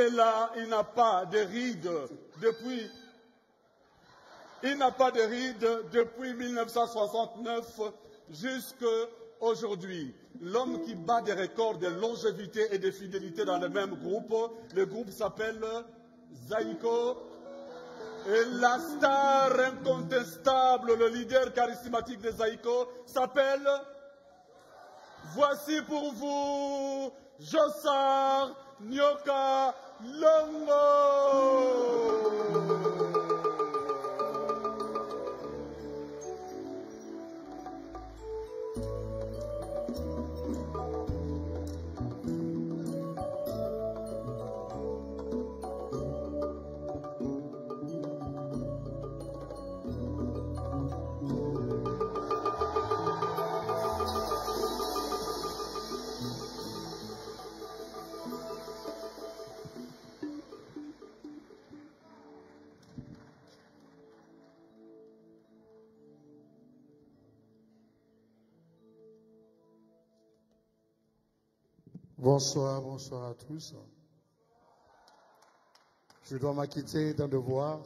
est là, il n'a pas de rides depuis... Il n'a pas de rides depuis 1969 jusqu'à aujourd'hui. L'homme qui bat des records de longévité et de fidélité dans le même groupe, le groupe s'appelle Zaïko. Et la star incontestable, le leader charismatique de Zaïko s'appelle... Voici pour vous, Jossar Nyoka Longo. Bonsoir, bonsoir à tous. Je dois m'acquitter d'un devoir,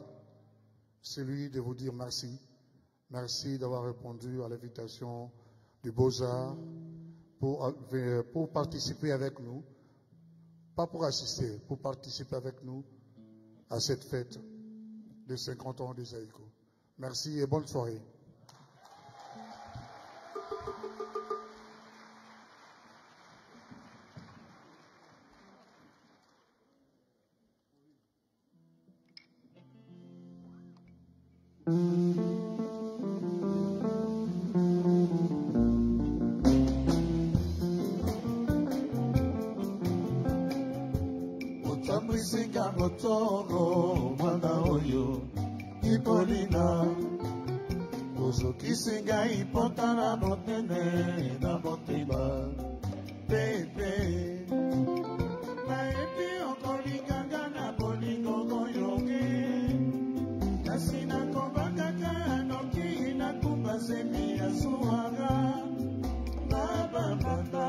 celui de vous dire merci. Merci d'avoir répondu à l'invitation du Beaux-Arts pour participer avec nous, pas pour assister, pour participer avec nous à cette fête de 50 ans de Zaïko. Merci et bonne soirée. Otamwisika motoro mwana oyo ipolina ozokisinga ipota na motene na motema pepe nayebi okolinganga na bolingo oyoke kasi nakobakaka noki nakumba semi ya suwaga na bambanda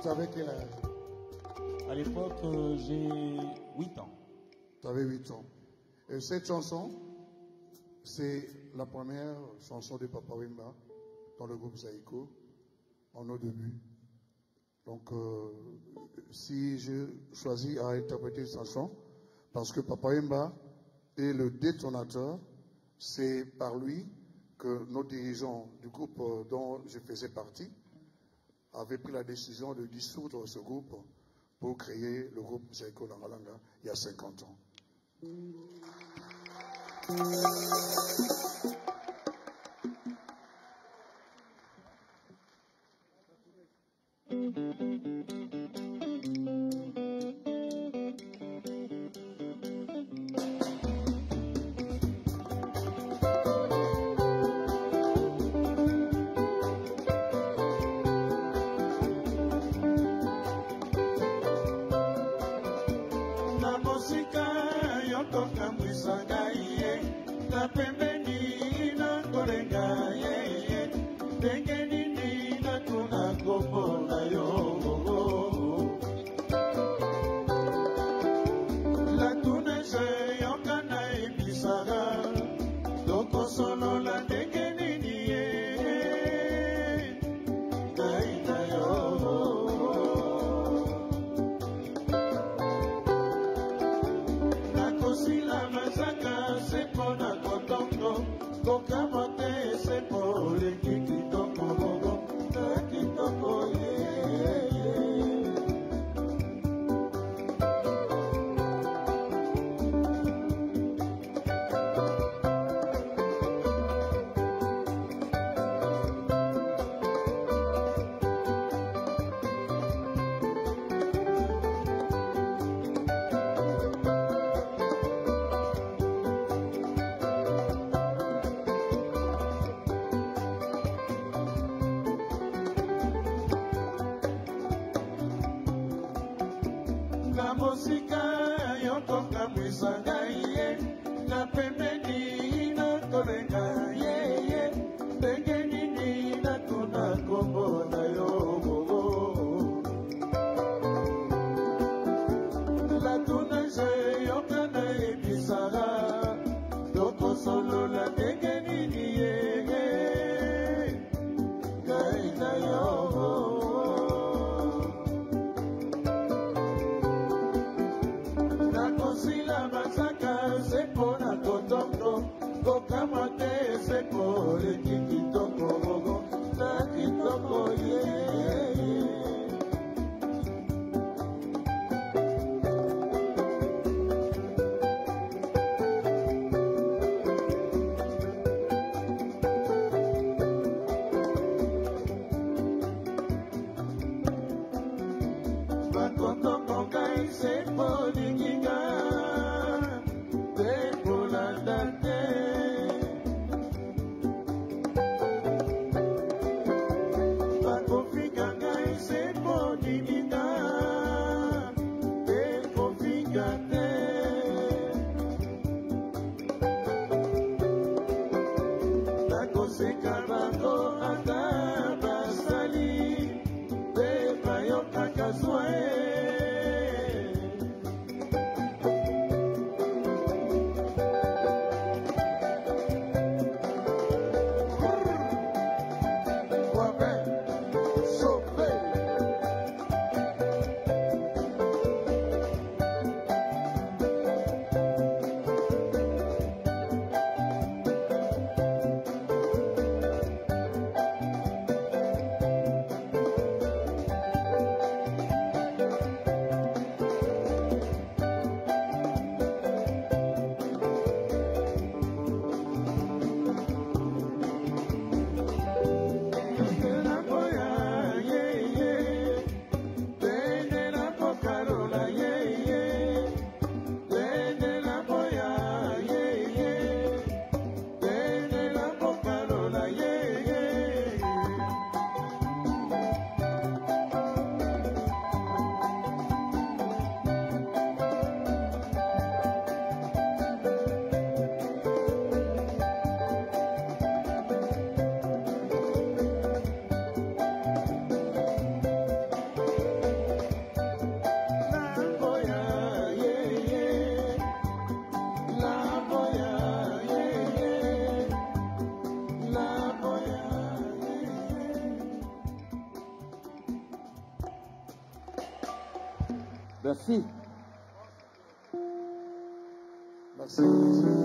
avais quel âge? À l'époque, j'ai 8 ans. Tu avais 8 ans. Et cette chanson, c'est la première chanson de Papa Wemba dans le groupe Zaïko, en nos débuts. Donc, si je choisis à interpréter cette chanson, parce que Papa Wemba est le détonateur, c'est par lui que nos dirigeants du groupe dont je faisais partie avaient pris la décision de dissoudre ce groupe pour créer le groupe Zaïko Langalanga il y a 50 ans. Merci. Merci.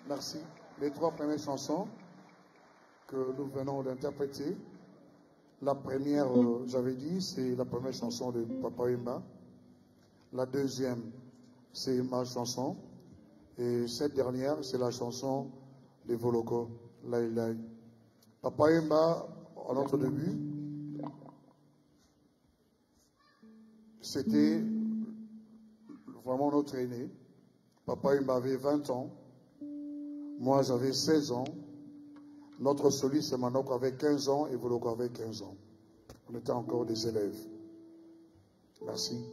Merci. Les trois premières chansons que nous venons d'interpréter. La première, j'avais dit, c'est la première chanson de Papa Wemba. La deuxième, c'est ma chanson. Et cette dernière, c'est la chanson de Voloko, Lai Lai. Papa Yemba, à notre début, c'était vraiment notre aîné. Papa Yemba avait 20 ans. Moi, j'avais 16 ans. Notre soliste, Manoko, avait 15 ans et Voloko avait 15 ans. On était encore des élèves. Merci.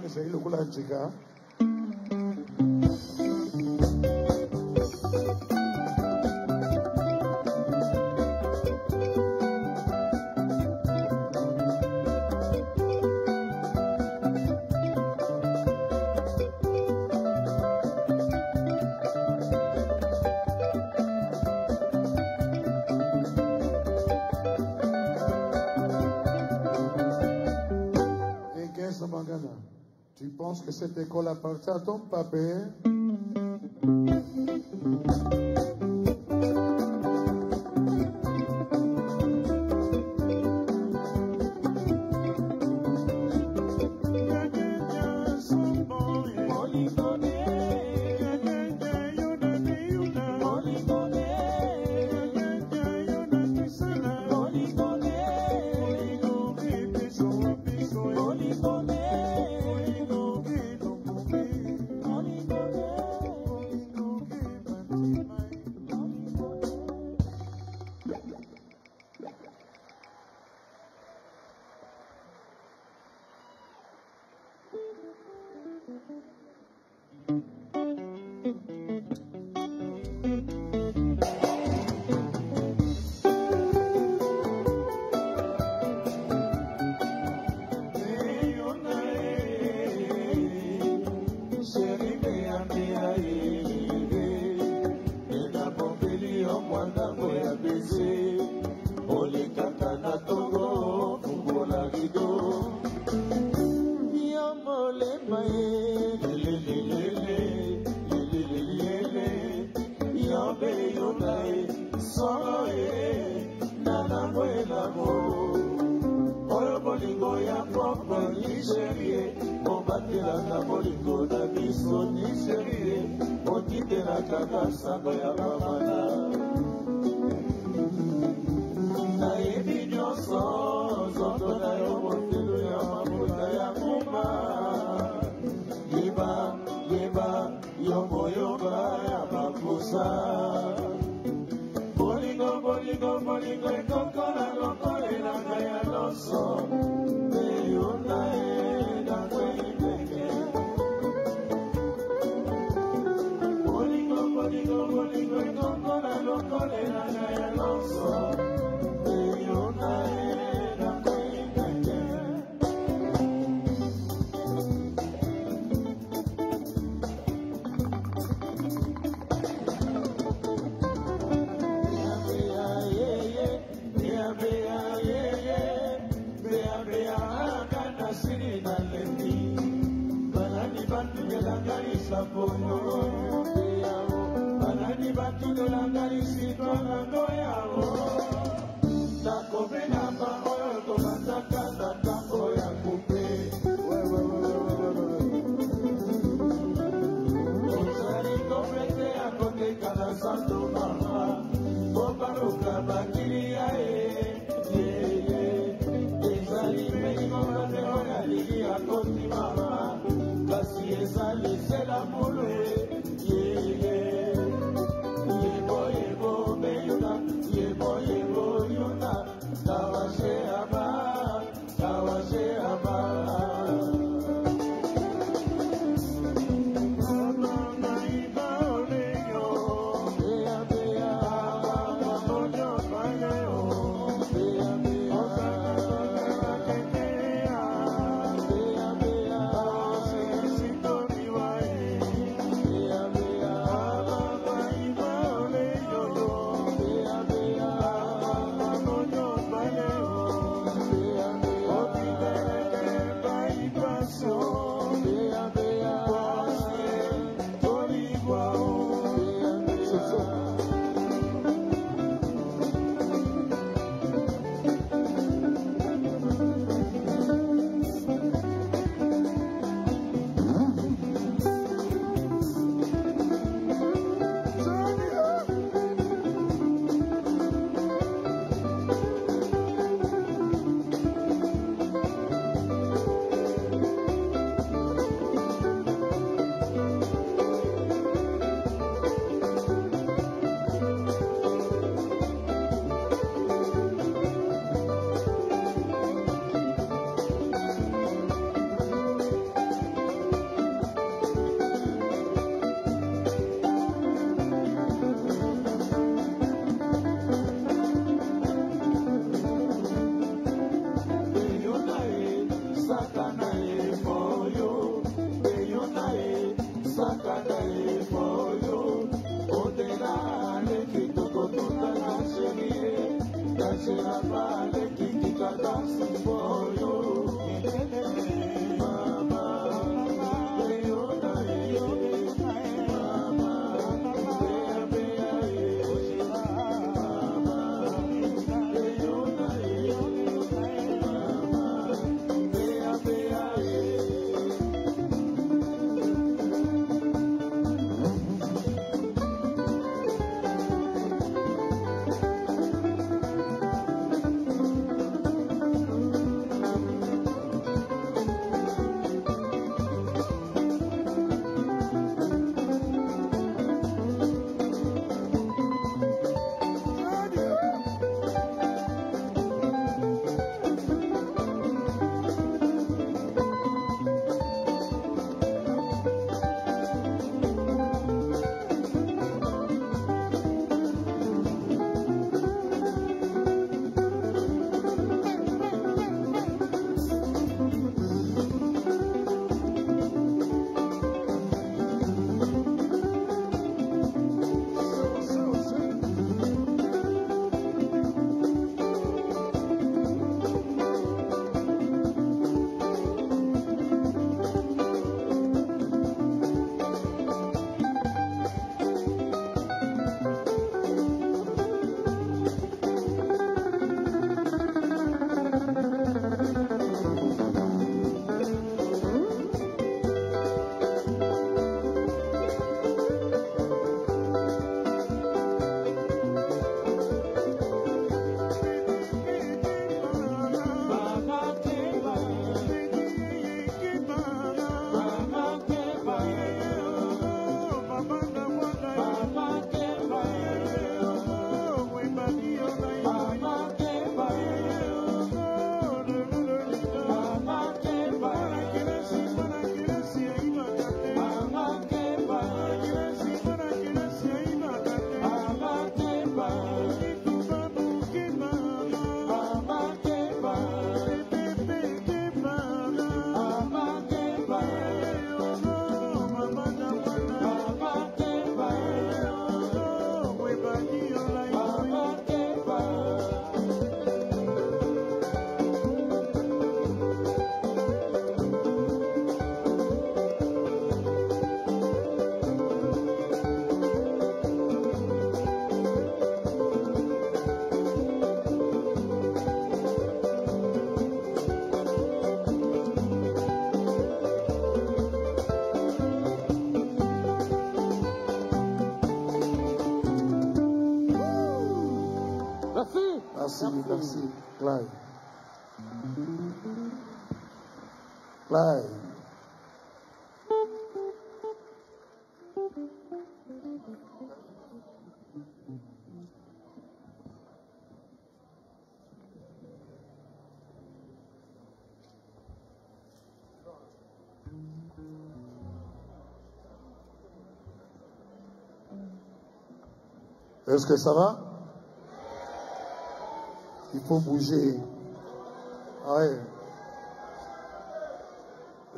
C'est le coup là, tu penses que cette école appartient à ton papa? Holy God. Merci, merci. Clive. Clive. Est-ce que ça va? Il faut bouger. Ouais.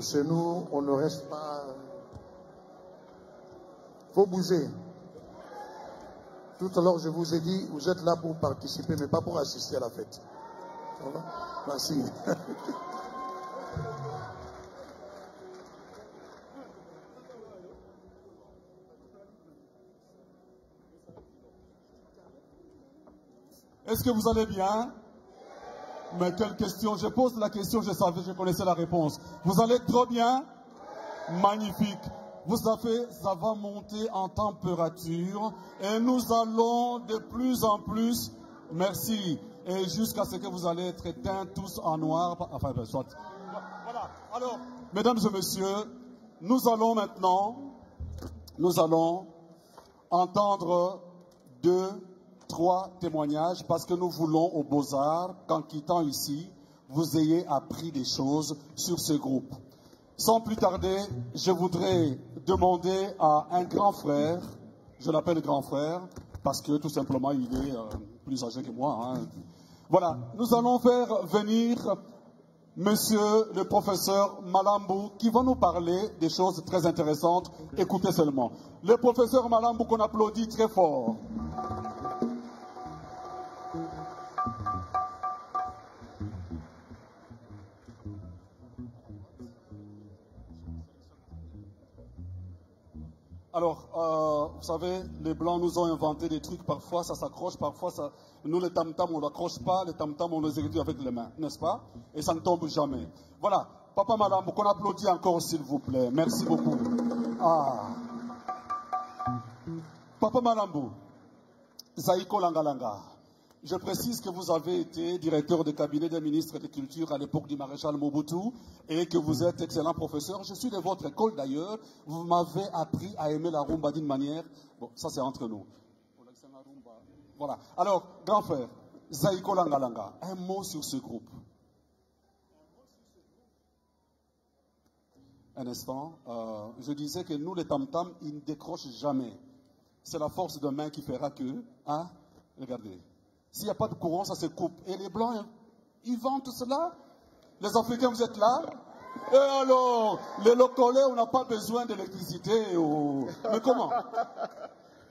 Chez nous, on ne reste pas. Il faut bouger. Tout à l'heure, je vous ai dit, vous êtes là pour participer, mais pas pour assister à la fête. Ça va? Merci. Est-ce que vous allez bien? Mais quelle question? Je pose la question, je savais, je connaissais la réponse. Vous allez trop bien? Magnifique. Vous savez, ça va monter en température et nous allons de plus en plus, merci, et jusqu'à ce que vous allez être éteints tous en noir, enfin, soit. Voilà. Alors, mesdames et messieurs, nous allons maintenant, entendre 3 témoignages parce que nous voulons aux Beaux-Arts qu'en quittant ici, vous ayez appris des choses sur ce groupe. Sans plus tarder, je voudrais demander à un grand frère, je l'appelle grand frère parce que tout simplement il est plus âgé que moi. Hein. Voilà, nous allons faire venir monsieur le professeur Malambou qui va nous parler des choses très intéressantes. Écoutez seulement. Le professeur Malambou qu'on applaudit très fort. Alors, vous savez, les Blancs nous ont inventé des trucs, parfois ça s'accroche, parfois ça... Nous, les tam-tams, on ne l'accroche pas, les tam-tams, on les exécute avec les mains, n'est-ce pas? Et ça ne tombe jamais. Voilà, Papa Malambou, qu'on applaudit encore, s'il vous plaît. Merci beaucoup. Ah. Papa Malambou, Zaïko Langalanga, je précise que vous avez été directeur de cabinet des ministres de Culture à l'époque du maréchal Mobutu et que vous êtes excellent professeur. Je suis de votre école d'ailleurs. Vous m'avez appris à aimer la rumba d'une manière... Bon, ça c'est entre nous. Voilà. Alors, grand frère, Zaïko Langalanga, un mot sur ce groupe. Un instant. Je disais que nous, les tam-tams, ils ne décrochent jamais. C'est la force de main qui fera que... Hein? Regardez. S'il n'y a pas de courant, ça se coupe. Et les Blancs, ils vendent tout cela. Les Africains, vous êtes là. Et alors, les Locolais, on n'a pas besoin d'électricité. Ou... Mais comment?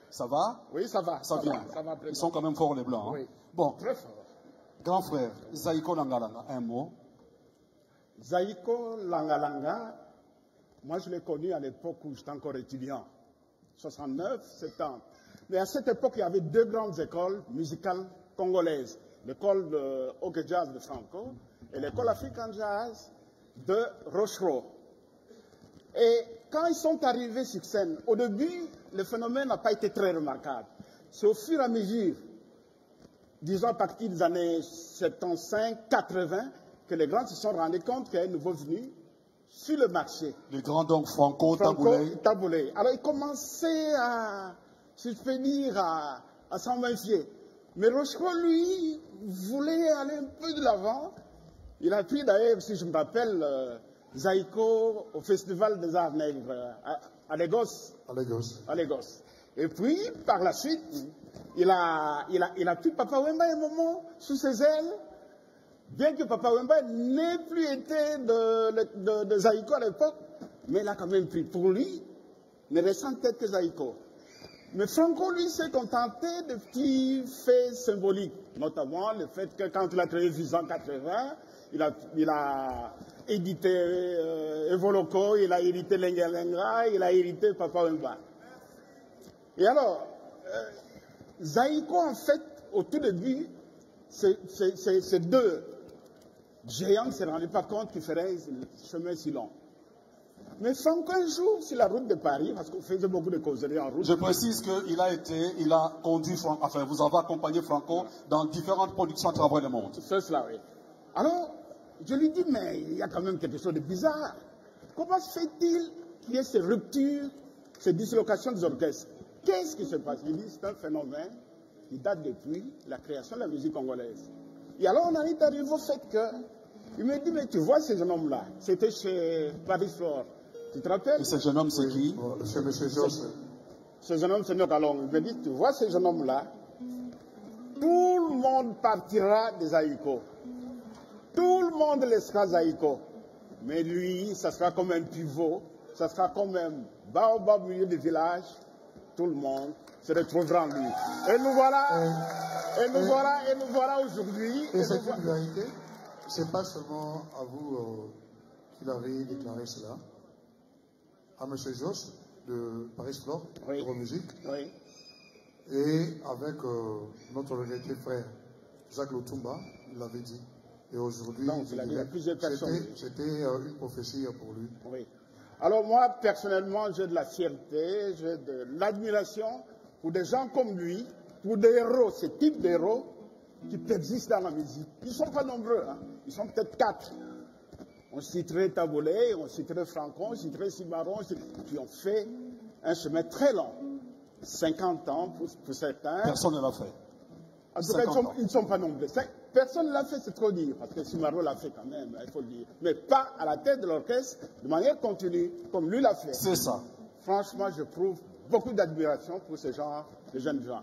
Ça va? Oui, ça va. Ça vient. Ça va Ils sont quand même forts, les Blancs. Hein? Oui. Bon. Très fort. Grand frère, Zaïko Langalanga, un mot. Zaïko Langalanga, moi je l'ai connu à l'époque où j'étais encore étudiant. 69, 70. Mais à cette époque, il y avait 2 grandes écoles musicales congolaises. L'école de Oke Jazz de Franco et l'école African Jazz de Rochereau. Et quand ils sont arrivés sur scène, au début, le phénomène n'a pas été très remarquable. C'est au fur et à mesure, disons à partir des années 75, 80, que les grands se sont rendus compte qu'il y a un nouveau venu sur le marché. Les grands donc Franco Taboulé. Alors ils commençaient à, si je peux dire, à s'en méfier. Mais Rochereau, lui, voulait aller un peu de l'avant. Il a pris d'ailleurs, si je me rappelle, Zaïko au Festival des Arts Nègres à Lagos. À Lagos. Et puis, par la suite, il a pris Papa Wemba un moment sous ses ailes. Bien que Papa Wemba n'ait plus été de Zaïko à l'époque, mais il a quand même pris pour lui, ne restant tête que Zaïko. Mais Franco, lui, s'est contenté de petits faits symboliques, notamment le fait que quand il a créé Vision 80, il a édité Evoloko, il a édité Lenga, il a édité Papa Wemba. Et alors, Zaïko, en fait, au tout début, ces 2 géants ne se rendaient pas compte qu'ils feraient ce chemin si long. Mais Franco, un jour, sur la route de Paris, parce qu'on faisait beaucoup de causeries en route. Je précise qu'il a conduit, enfin, vous avez accompagné Franco dans différentes productions à travers le monde. C'est cela, oui. Alors, je lui dis, mais il y a quand même quelque chose de bizarre. Comment se fait-il qu'il y ait ces ruptures, ces dislocations des orchestres? Qu'est-ce qui se passe? Il dit, c'est un phénomène qui date depuis la création de la musique congolaise. Et alors, on est arrivé au fait que, il me dit, mais tu vois ces jeunes hommes-là, c'était chez Paris Flore. Tu te rappelles? Et ce jeune homme, c'est qui? C'est M. Josse. Ce jeune homme, c'est notre allong. Il me dit, tu vois ces jeunes hommes-là, tout le monde partira des Aïko. Tout le monde laissera Zaïko. Mais lui, ça sera comme un pivot, ça sera comme un baobab au milieu du village. Tout le monde se retrouvera en lui. Et nous voilà aujourd'hui. Et c'est une vérité. C'est pas seulement à vous qu'il avait déclaré cela. À M. Josse de Paris Flore, oui. de musique, oui. et avec notre regretté frère Jacques Lotumba, il l'avait dit. Et aujourd'hui, c'était une prophétie pour lui. Oui. Alors moi, personnellement, j'ai de la fierté, j'ai de l'admiration pour des gens comme lui, pour des héros, ce type d'héros qui persistent dans la musique. Ils ne sont pas nombreux, hein. Ils sont peut-être 4. On citerait Tabolé, on citerait Franco, on citerait Cimarron, qui ont fait un chemin très long. 50 ans pour certains. Personne ne l'a fait. En tout cas, ils ne sont pas nombreux. Personne ne l'a fait, c'est trop dire, parce que Cimarron l'a fait quand même, il faut le dire. Mais pas à la tête de l'orchestre, de manière continue, comme lui l'a fait. C'est ça. Franchement, je prouve beaucoup d'admiration pour ce genre de jeunes gens.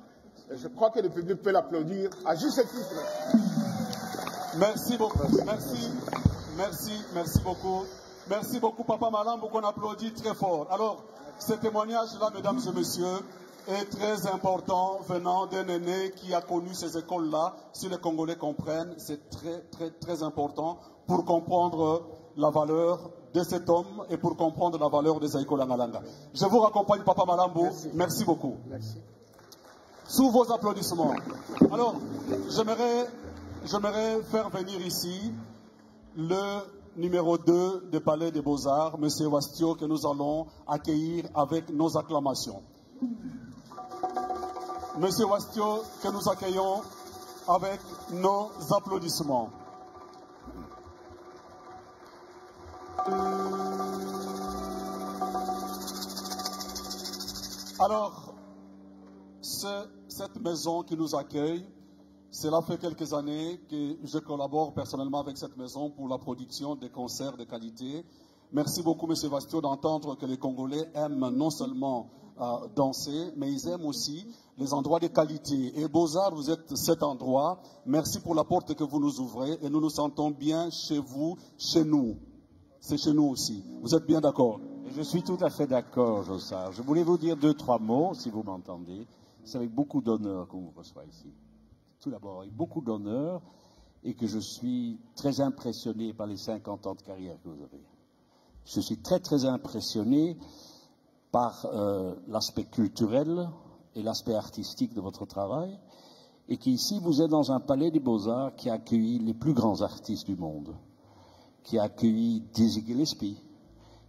Et je crois que le public peut l'applaudir à juste titre. Merci beaucoup. Merci beaucoup. Merci beaucoup, Papa Malambo, qu'on applaudit très fort. Alors, ce témoignage-là, mesdames et messieurs, est très important venant d'un aîné qui a connu ces écoles-là. Si les Congolais comprennent, c'est très important pour comprendre la valeur de cet homme et pour comprendre la valeur des Zaïko Langalanga. Je vous raccompagne, Papa Malambo. Merci beaucoup. Merci. Sous vos applaudissements. Alors, j'aimerais faire venir ici le numéro 2 du Palais des Beaux-Arts, M. Wastio, que nous allons accueillir avec nos acclamations. M. Wastio, que nous accueillons avec nos applaudissements. Alors, cette maison qui nous accueille, cela fait quelques années que je collabore personnellement avec cette maison pour la production des concerts de qualité. Merci beaucoup, M. Wastio, d'entendre que les Congolais aiment non seulement danser, mais ils aiment aussi les endroits de qualité. Et Beaux-Arts, vous êtes cet endroit. Merci pour la porte que vous nous ouvrez et nous nous sentons bien chez vous, chez nous. C'est chez nous aussi. Vous êtes bien d'accord? Je suis tout à fait d'accord, Jossard. Je voulais vous dire 2-3 mots, si vous m'entendez. C'est avec beaucoup d'honneur qu'on vous reçoit ici. Tout d'abord, avec beaucoup d'honneur et que je suis très impressionné par les 50 ans de carrière que vous avez. Je suis très impressionné par l'aspect culturel et l'aspect artistique de votre travail et qu'ici vous êtes dans un palais des Beaux-Arts qui a accueilli les plus grands artistes du monde, qui a accueilli Dizzy Gillespie,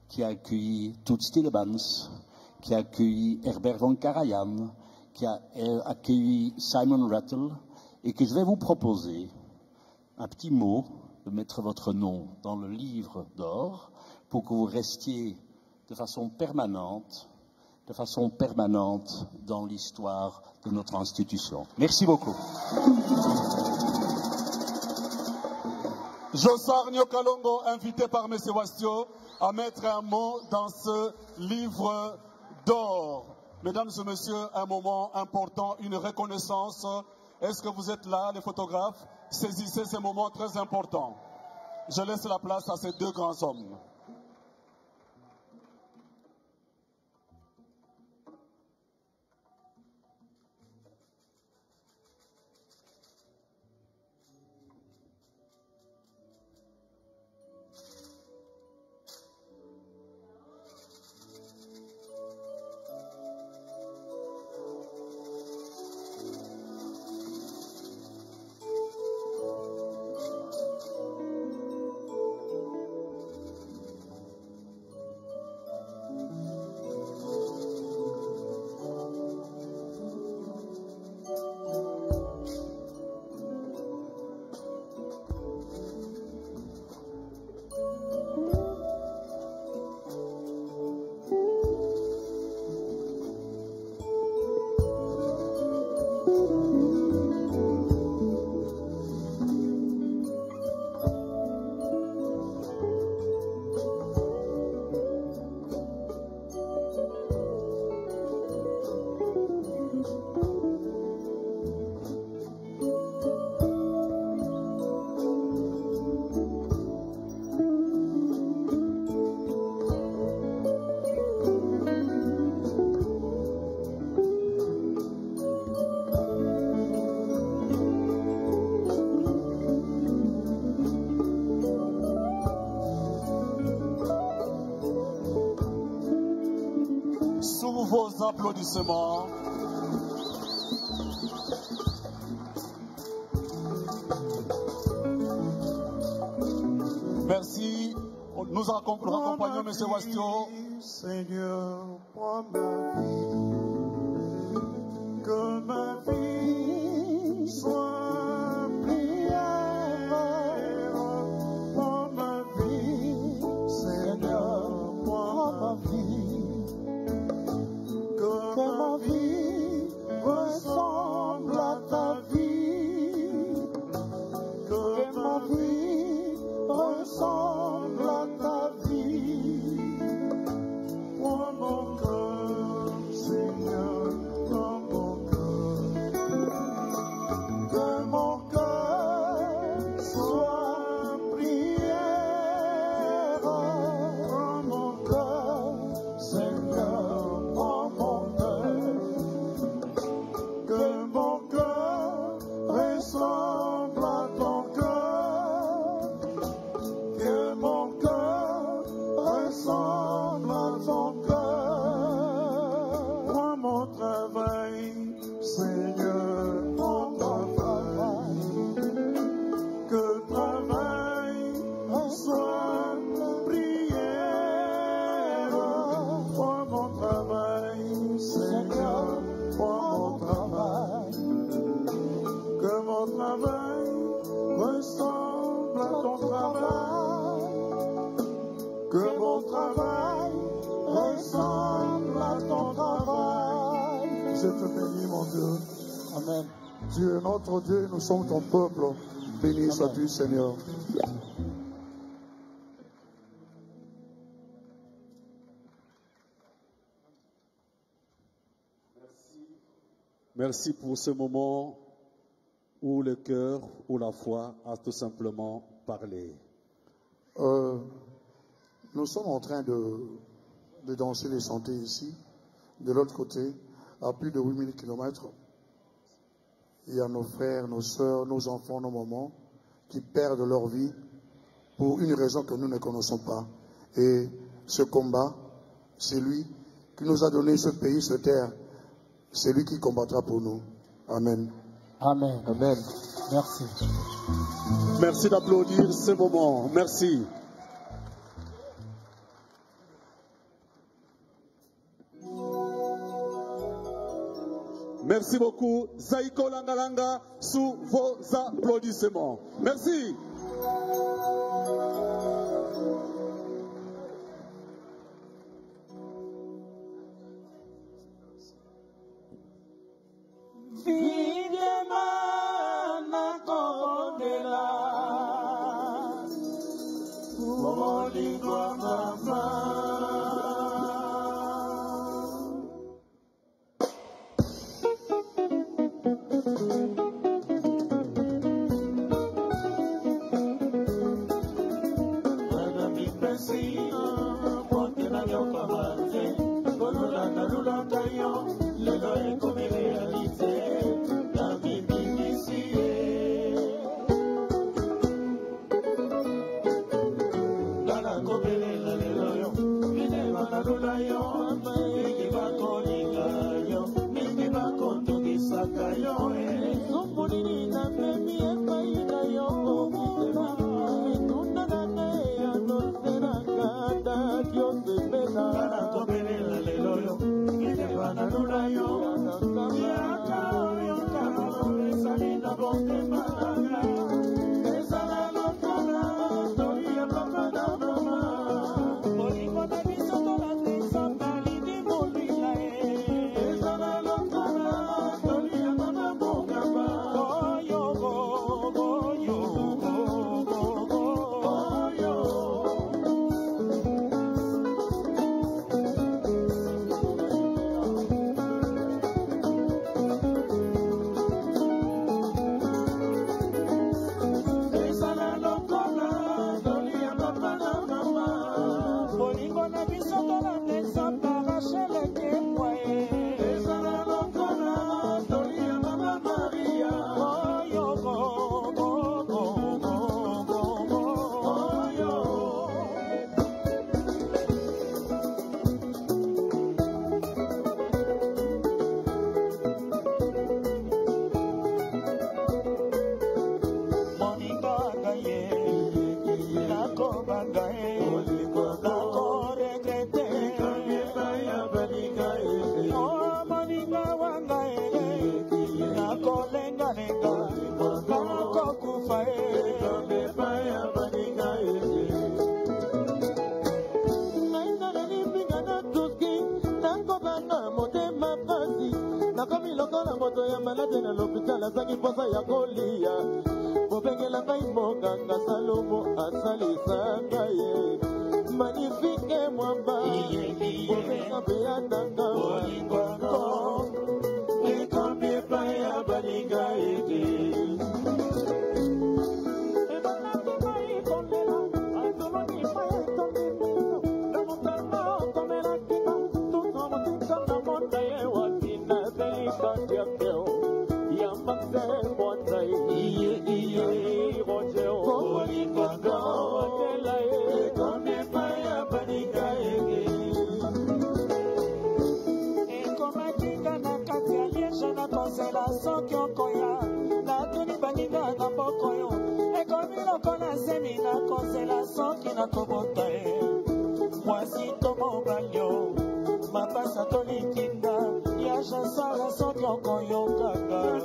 qui a accueilli Toots Tillemans, qui a accueilli Herbert von Karajan, qui a accueilli Simon Rattle, et que je vais vous proposer un petit mot, de mettre votre nom dans le livre d'or, pour que vous restiez de façon permanente dans l'histoire de notre institution. Merci beaucoup. Jossard Nyokalongo, invité par M. Wastio, à mettre un mot dans ce livre d'or. Mesdames et messieurs, un moment important, une reconnaissance. Est-ce que vous êtes là, les photographes? Saisissez ce moment très important. Je laisse la place à ces deux grands hommes. vos applaudissements. Merci. Nous accompagnons M. Wastio. Seigneur, prends ma vie, que ma vie soit prière. Prends ma vie, Seigneur, prends ma vie, que ma vie ressemble à ta vie, que ma vie ressemble à ta vie. Prends mon cœur, Seigneur, prends mon cœur. Que mon cœur soit prière. Prends mon cœur, Seigneur, prends mon cœur. Que mon cœur ressemble à ton cœur. Que mon cœur ressemble à ton cœur. Prends mon travail, Seigneur, mon travail. Que travail soit prière. Prends mon travail, Seigneur, prends mon travail. Que mon travail ressemble à ton travail. Que mon travail ressemble à ton travail. Je te bénis, mon Dieu. Amen. Dieu est notre Dieu, nous sommes ton peuple. Béni sois-tu, Seigneur. Merci pour ce moment où le cœur, où la foi a tout simplement parlé. Nous sommes en train de danser les chanter ici. De l'autre côté, à plus de 8000 km, il y a nos frères, nos sœurs, nos enfants, nos mamans qui perdent leur vie pour une raison que nous ne connaissons pas. Et ce combat, c'est lui qui nous a donné ce pays, cette terre. C'est lui qui combattra pour nous. Amen. Amen. Amen. Merci. Merci d'applaudir ce moment. Merci. Merci beaucoup. Zaiko Langalanga, sous vos applaudissements. Merci. Thank you. malade na l'hôpital azaki posa ya kolia bobengela ngai mokanga Salomo asalisanga ye magnifique mwamba bobenga beyananga walingwako ekambi epai ya balinga ete Voici comment bagno, ma passe à Tolikinda, ya chansara sotyo koyokaka.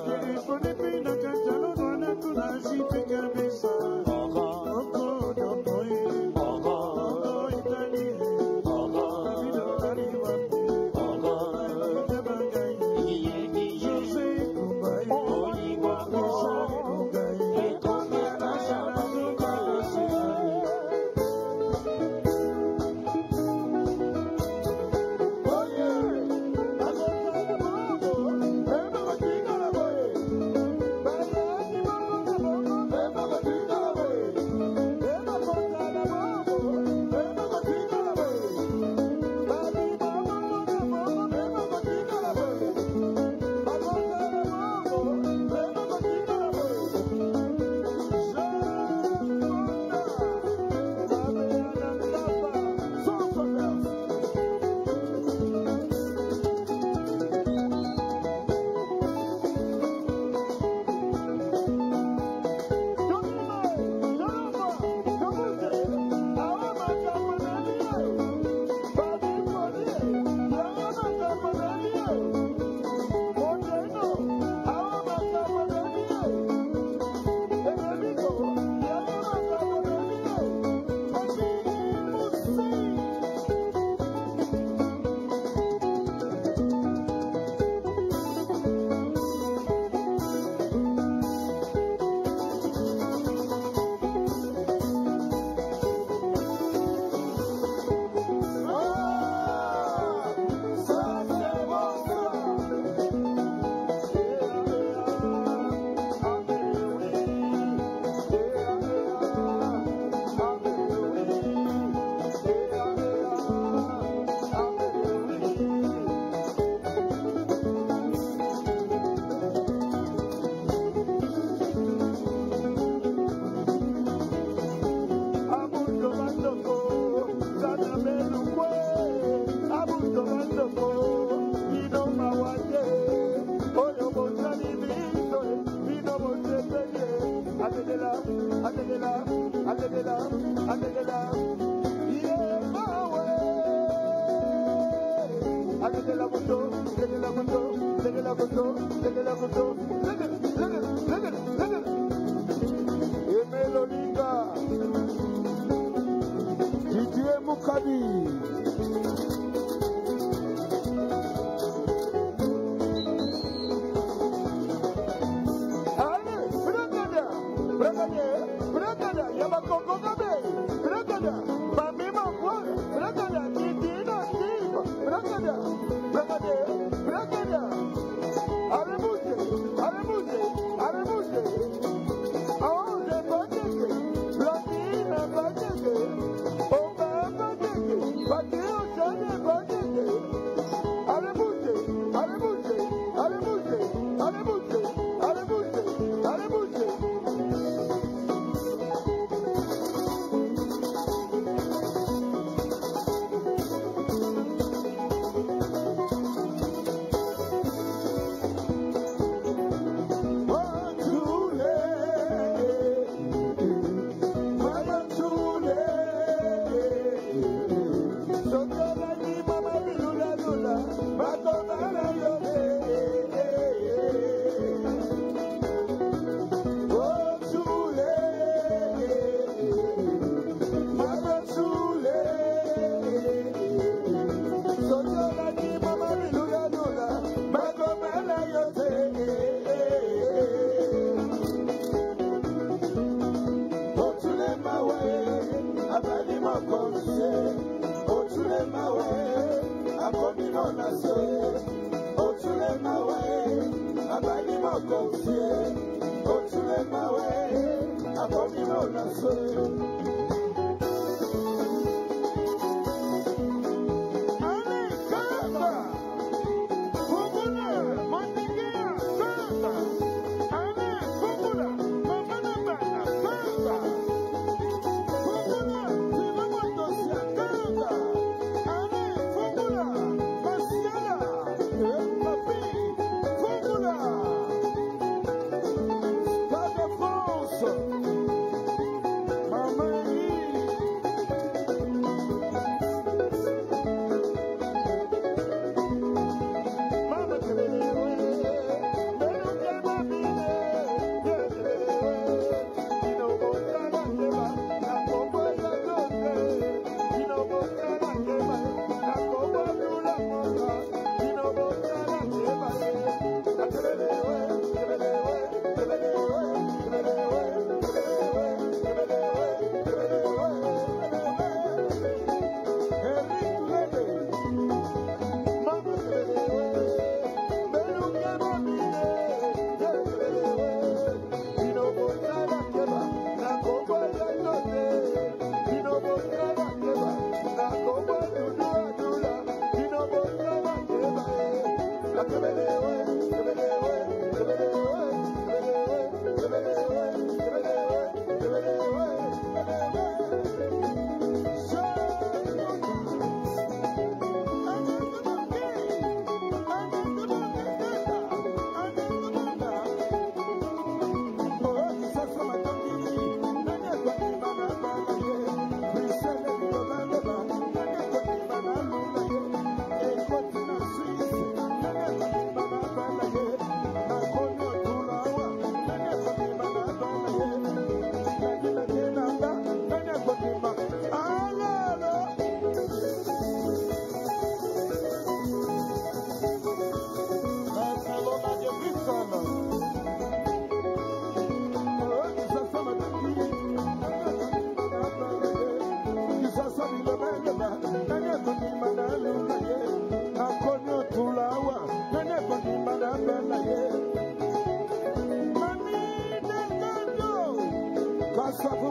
But you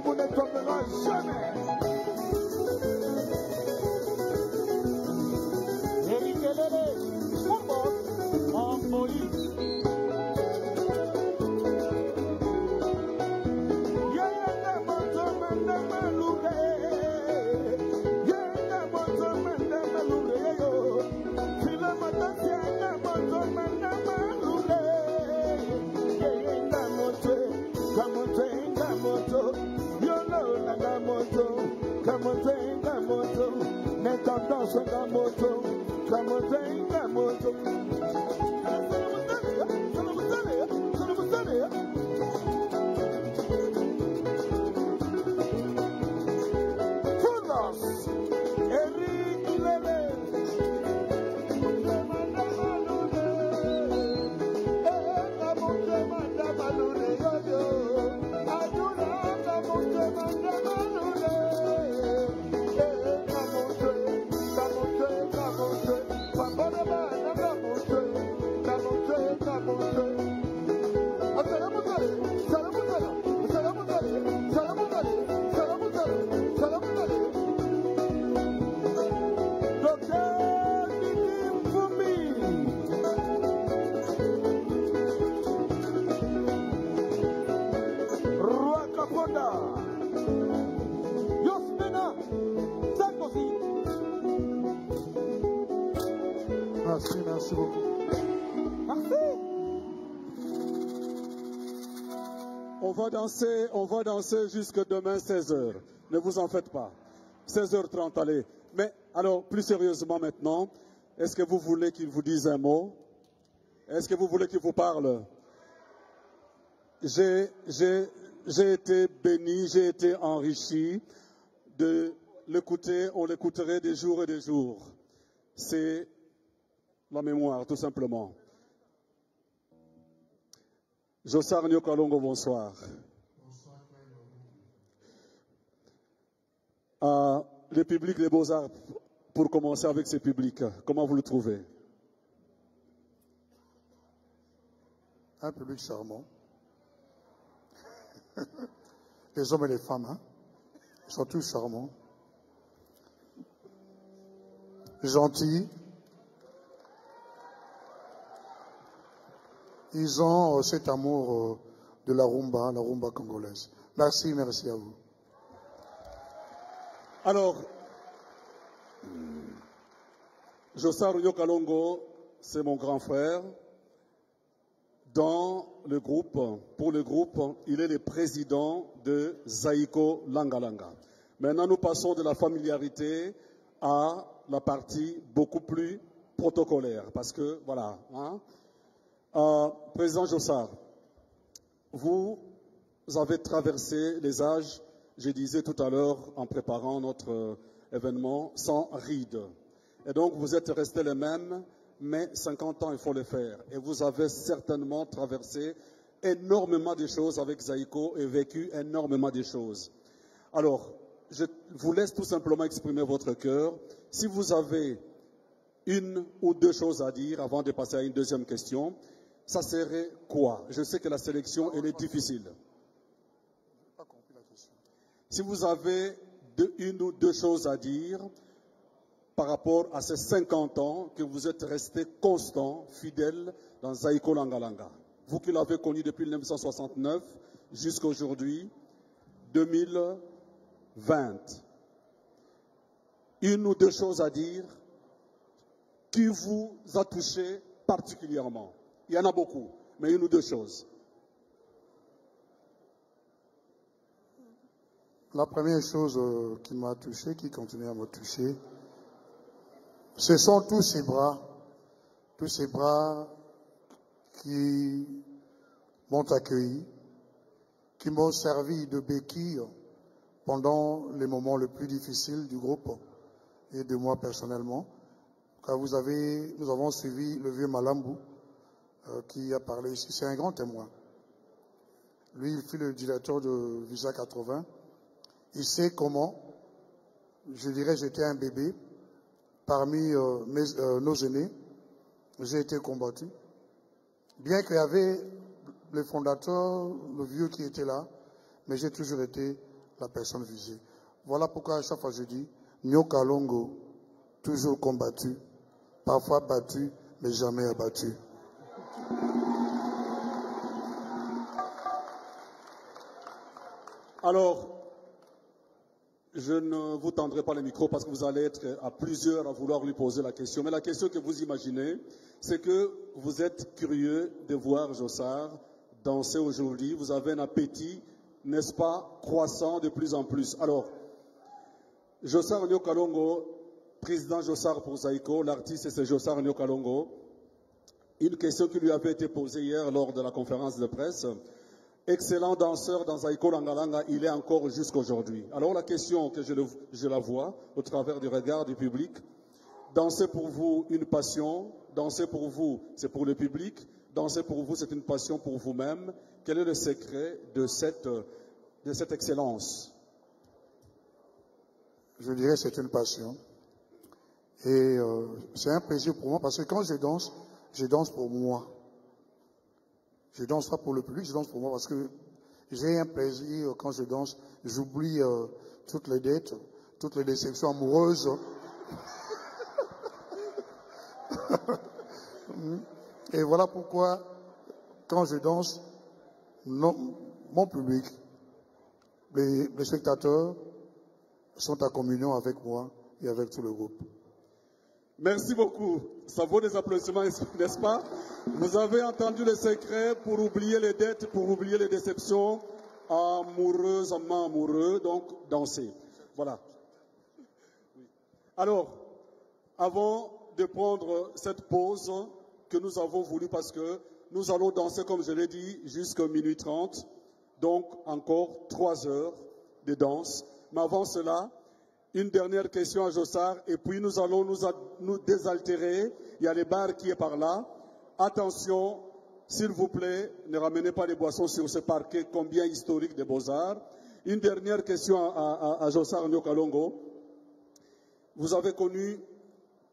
Vous ne tomberez jamais. Merci beaucoup. Merci. On va danser jusque demain 16h. Ne vous en faites pas. 16h30, allez. Mais alors, plus sérieusement maintenant, est-ce que vous voulez qu'il vous dise un mot? Est-ce que vous voulez qu'il vous parle? J'ai été béni, j'ai été enrichi de l'écouter, on l'écouterait des jours et des jours. C'est la mémoire, tout simplement. Josar Nyokalongo, bonsoir. Le public des Beaux-Arts pour commencer avec ce public, comment vous le trouvez? Un public charmant. Les hommes et les femmes, hein? Ils sont tous charmants. Gentils. Ils ont cet amour de la rumba congolaise. Merci, merci à vous. Alors, Jossar Nyokalongo, c'est mon grand frère. Dans le groupe, pour le groupe, il est le président de Zaiko Langalanga. Maintenant, nous passons de la familiarité à la partie beaucoup plus protocolaire. Parce que, voilà. Hein, Président Jossar, vous avez traversé les âges, je disais tout à l'heure en préparant notre événement, sans rides. Et donc, vous êtes restés les mêmes, mais 50 ans, il faut le faire. Et vous avez certainement traversé énormément de choses avec Zaiko et vécu énormément de choses. Alors, je vous laisse tout simplement exprimer votre cœur. Si vous avez une ou deux choses à dire avant de passer à une deuxième question, ça serait quoi? Je sais que la sélection, elle est difficile. Si vous avez une ou deux choses à dire par rapport à ces 50 ans que vous êtes resté constant, fidèle dans Zaiko Langalanga, vous qui l'avez connu depuis 1969 jusqu'à aujourd'hui, 2020, une ou deux choses à dire qui vous a touché particulièrement. Il y en a beaucoup, mais une ou deux choses. La première chose qui m'a touché, qui continue à me toucher, ce sont tous ces bras qui m'ont accueilli, qui m'ont servi de béquille pendant les moments les plus difficiles du groupe et de moi personnellement. Car nous avons suivi le vieux Malambou qui a parlé ici. C'est un grand témoin. Lui, il fut le directeur de Visa 80. Il sait comment, je dirais, j'étais un bébé. Parmi nos aînés, j'ai été combattu. Bien qu'il y avait le fondateur, le vieux qui était là, mais j'ai toujours été la personne visée. Voilà pourquoi à chaque fois je dis, Nyokalongo, toujours combattu, parfois battu, mais jamais abattu. Alors, je ne vous tendrai pas le micro parce que vous allez être à plusieurs à vouloir lui poser la question. Mais la question que vous imaginez, c'est que vous êtes curieux de voir Jossar danser aujourd'hui. Vous avez un appétit, n'est-ce pas, croissant de plus en plus. Alors, Jossar Nyokalongo, président Jossar pour Zaiko, l'artiste c'est Jossar Nyokalongo. Une question qui lui avait été posée hier lors de la conférence de presse. Excellent danseur dans Zaiko Langalanga, il est encore jusqu'aujourd'hui. Alors la question que je la vois au travers du regard du public, danser pour vous une passion, danser pour vous c'est pour le public, danser pour vous c'est une passion pour vous-même. Quel est le secret de cette excellence? Je dirais que c'est une passion. Et c'est un plaisir pour moi parce que quand je danse pour moi. Je danse pas pour le public, je danse pour moi parce que j'ai un plaisir quand je danse. J'oublie toutes les dettes, toutes les déceptions amoureuses. Et voilà pourquoi, quand je danse, mon public, les spectateurs sont en communion avec moi et avec tout le groupe. Merci beaucoup. Ça vaut des applaudissements, n'est-ce pas? Vous avez entendu le secret pour oublier les dettes, pour oublier les déceptions, amoureusement amoureux, donc danser. Voilà. Alors, avant de prendre cette pause que nous avons voulu, parce que nous allons danser, comme je l'ai dit, jusqu'à minuit 30, donc encore 3 heures de danse. Mais avant cela, une dernière question à Jossar, et puis nous allons nous désaltérer. Il y a les bars qui est par là. Attention, s'il vous plaît, ne ramenez pas les boissons sur ce parquet combien historique des Beaux-Arts. Une dernière question à Jossar Nyokalongo. Vous avez connu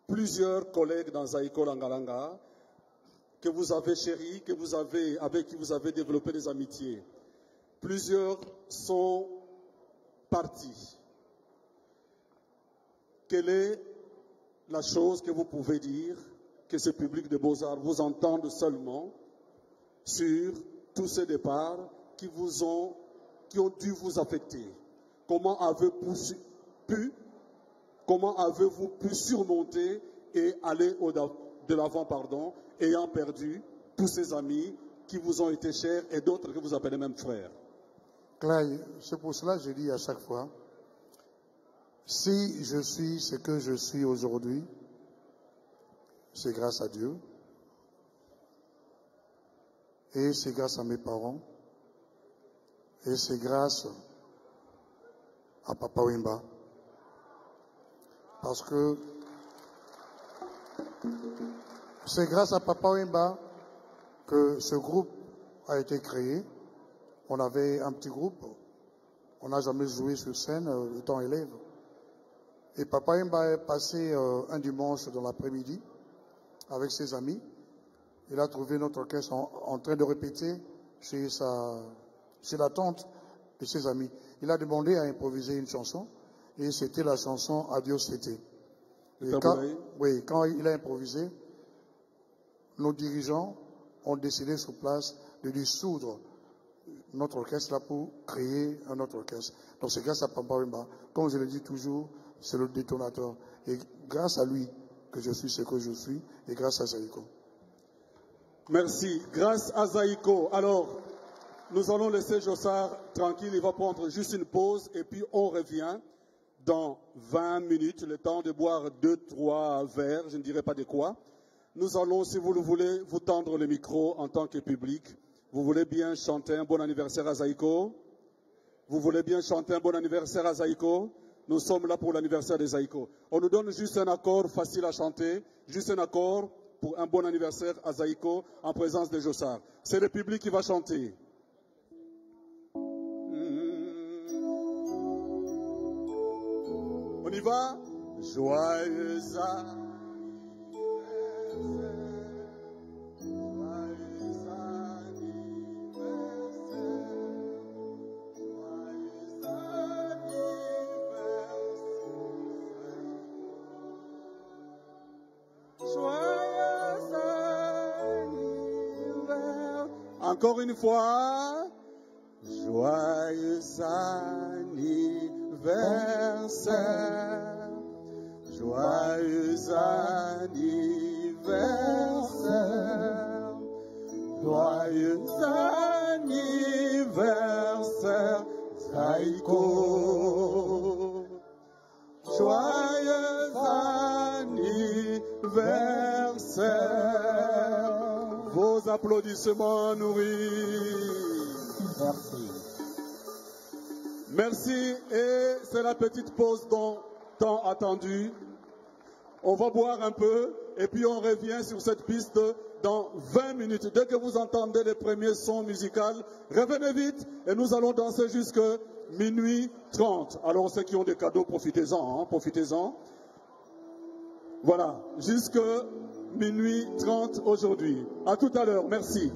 plusieurs collègues dans Zaïko Langalanga que vous avez chéris, avec qui vous avez développé des amitiés. Plusieurs sont partis. Quelle est la chose que vous pouvez dire que ce public de Beaux-Arts vous entende seulement sur tous ces départs qui ont dû vous affecter? Comment avez-vous pu surmonter et aller de l'avant, ayant perdu tous ces amis qui vous ont été chers et d'autres que vous appelez même frères? Clay, c'est pour cela que je dis à chaque fois, si je suis ce que je suis aujourd'hui, c'est grâce à Dieu et c'est grâce à mes parents et c'est grâce à Papa Wemba. Parce que c'est grâce à Papa Wemba que ce groupe a été créé. On avait un petit groupe, on n'a jamais joué sur scène étant élève. Et Papa Wemba est passé un dimanche dans l'après-midi avec ses amis. Il a trouvé notre orchestre en train de répéter chez la tante de ses amis. Il a demandé à improviser une chanson et c'était la chanson Adios Fété. Quand il a improvisé, nos dirigeants ont décidé sur place de dissoudre notre orchestre là pour créer un autre orchestre. Donc c'est grâce à Papa Wemba. Comme je le dis toujours, c'est le détonateur. Et grâce à lui que je suis ce que je suis et grâce à Zaïko. Merci. Grâce à Zaïko. Alors, nous allons laisser Jossard tranquille. Il va prendre juste une pause et puis on revient dans 20 minutes, le temps de boire 2-3 verres, je ne dirai pas de quoi. Nous allons, si vous le voulez, vous tendre le micro en tant que public. Vous voulez bien chanter un bon anniversaire à Zaïko? Vous voulez bien chanter un bon anniversaire à Zaïko? Nous sommes là pour l'anniversaire de Zaïko. On nous donne juste un accord facile à chanter, juste un accord pour un bon anniversaire à Zaïko en présence de Jossard. C'est le public qui va chanter. On y va? Joyeux anniversaire. Encore une fois, joyeux anniversaire, joyeux anniversaire, joyeux anniversaire, Zaïko, joyeux anniversaire. Vos applaudissements nourris. Merci. Merci et c'est la petite pause tant attendue. On va boire un peu et puis on revient sur cette piste dans 20 minutes. Dès que vous entendez les premiers sons musicaux, revenez vite et nous allons danser jusqu'à minuit 30. Alors ceux qui ont des cadeaux, profitez-en, profitez-en. Voilà, jusqu'à minuit 30 aujourd'hui. À tout à l'heure, merci.